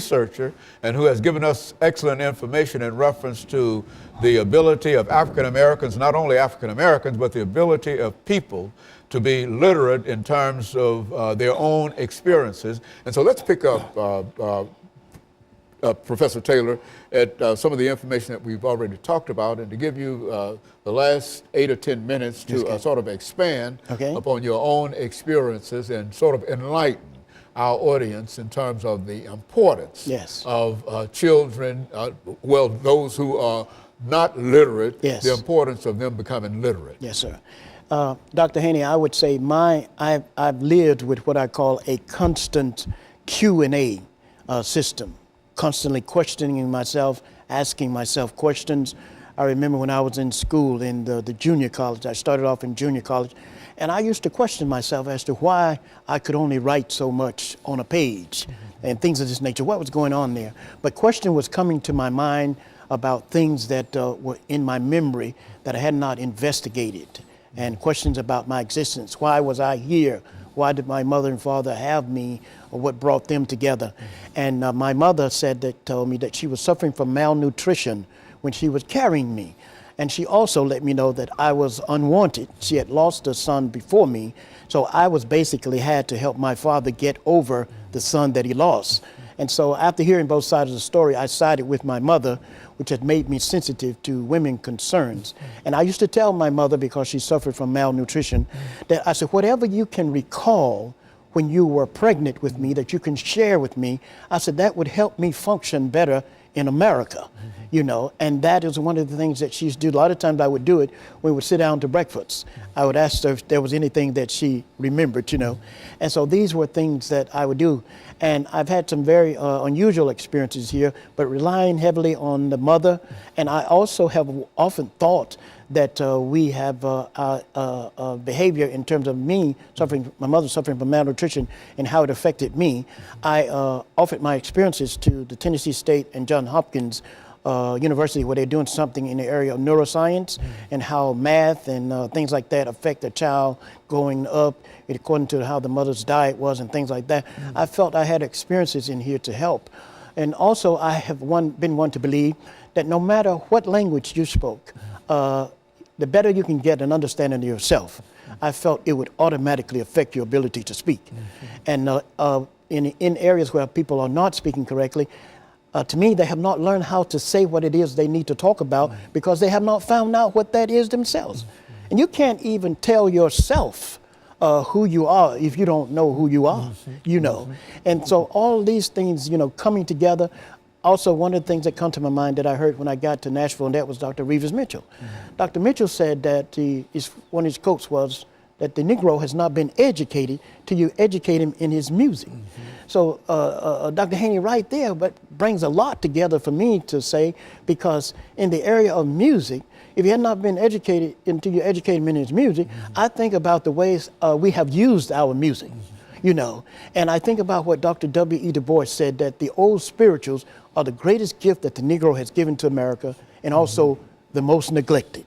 researcher and who has given us excellent information in reference to the ability of African Americans, not only African Americans, but the ability of people to be literate in terms of their own experiences. And so let's pick up Professor Taylor, at some of the information that we've already talked about, and to give you the last 8 or 10 minutes to sort of expand upon your own experiences and sort of enlighten our audience in terms of the importance of children, well, those who are not literate, the importance of them becoming literate. Yes, sir. Dr. Haney, I would say I've lived with what I call a constant Q&A system. Constantly questioning myself, asking myself questions. I remember when I was in school in the junior college, I started off in junior college, and I used to question myself as to why I could only write so much on a page and things of this nature, what was going on there. But question was coming to my mind about things that were in my memory that I had not investigated, and questions about my existence. Why was I here? Why did my mother and father have me, or what brought them together? And my mother told me that she was suffering from malnutrition when she was carrying me. And she also let me know that I was unwanted. She had lost a son before me, so I was basically had to help my father get over the son that he lost. And so after hearing both sides of the story, I sided with my mother, which had made me sensitive to women concerns. And I used to tell my mother, because she suffered from malnutrition, that I said, whatever you can recall when you were pregnant with me, that you can share with me, I said, that would help me function better in America, you know. And that is one of the things that she used to do. A lot of times I would do it when we would sit down to breakfast. I would ask her if there was anything that she remembered, you know. And so these were things that I would do. And I've had some very unusual experiences here, but relying heavily on the mother. And I also have often thought that we have behavior in terms of me suffering, my mother suffering from malnutrition, and how it affected me. I offered my experiences to the Tennessee State and Johns Hopkins University, where they're doing something in the area of neuroscience and how math and things like that affect a child growing up according to how the mother's diet was and things like that. I felt I had experiences in here to help. And also I have been one to believe that no matter what language you spoke, the better you can get an understanding of yourself, I felt it would automatically affect your ability to speak. And in areas where people are not speaking correctly, to me, they have not learned how to say what it is they need to talk about because they have not found out what that is themselves. And you can't even tell yourself who you are if you don't know who you are, you know. And so all these things, you know, coming together. Also, one of the things that come to my mind that I heard when I got to Nashville, and that was Dr. Reeves Mitchell. Dr. Mitchell said that one of his quotes was that the Negro has not been educated till you educate him in his music. So Dr. Haney right there brings a lot together for me to say, because in the area of music, if he had not been educated until you educate him in his music, I think about the ways we have used our music, you know. And I think about what Dr. W.E. Du Bois said, that the old spirituals are the greatest gift that the Negro has given to America, and also the most neglected.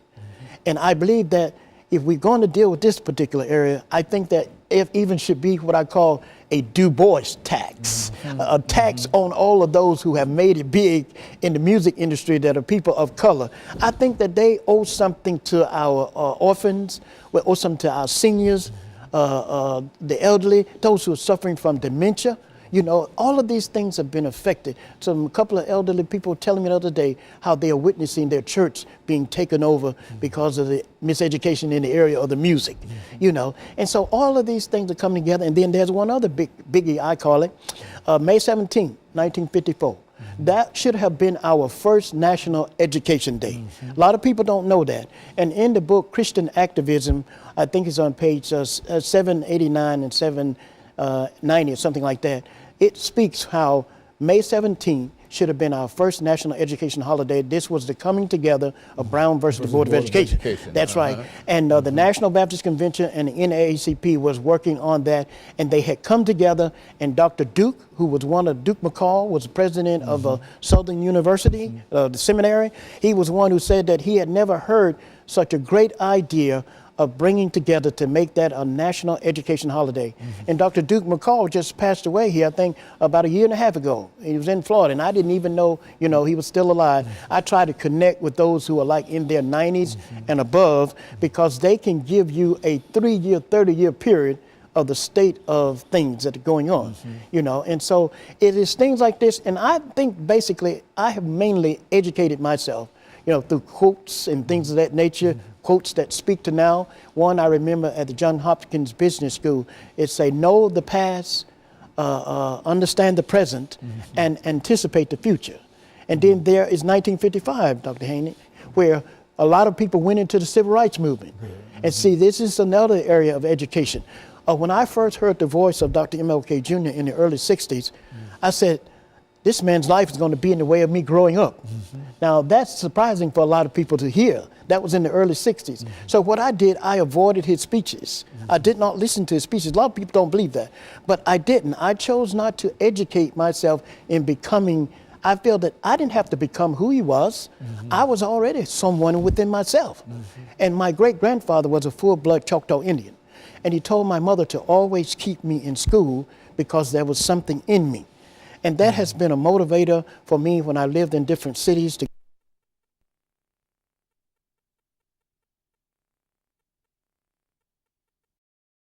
And I believe that if we're going to deal with this particular area, I think that it even should be what I call a Du Bois tax, a tax on all of those who have made it big in the music industry that are people of color. I think that they owe something to our orphans, we owe something to our seniors, the elderly, those who are suffering from dementia. You know, all of these things have been affected. So a couple of elderly people telling me the other day how they are witnessing their church being taken over because of the miseducation in the area of the music, you know. And so all of these things are coming together. And then there's one other biggie, I call it, May 17, 1954. That should have been our first National Education Day. A lot of people don't know that. And in the book, Christian Activism, I think it's on page 789 and 790 or something like that, it speaks how May 17 should have been our first national education holiday. This was the coming together of Brown versus the Board of Education. That's right. And the National Baptist Convention and the NAACP was working on that, and they had come together, and Dr. Duke, who was Duke McCall, was the president of Southern University, the seminary. He was one who said that he had never heard such a great idea of bringing together to make that a national education holiday. And Dr. Duke McCall just passed away here, I think, about a year and a half ago. He was in Florida, and I didn't even know, you know, he was still alive. I try to connect with those who are like in their 90s and above, because they can give you a 3-year, 30-year period of the state of things that are going on, you know. And so it is things like this, and I think basically I have mainly educated myself, you know, through quotes and things of that nature, quotes that speak to now. One I remember at the Johns Hopkins Business School, it say, know the past, understand the present, and anticipate the future. And then there is 1955, Dr. Haney, where a lot of people went into the civil rights movement. And see, this is another area of education. When I first heard the voice of Dr. MLK Jr. in the early 60s, I said, this man's life is going to be in the way of me growing up. Now, that's surprising for a lot of people to hear. That was in the early 60s. So what I did, I avoided his speeches. I did not listen to his speeches. A lot of people don't believe that. But I didn't. I chose not to educate myself in becoming. I feel that I didn't have to become who he was. I was already someone within myself. And my great-grandfather was a full-blood Choctaw Indian. And he told my mother to always keep me in school because there was something in me. And that has been a motivator for me when I lived in different cities to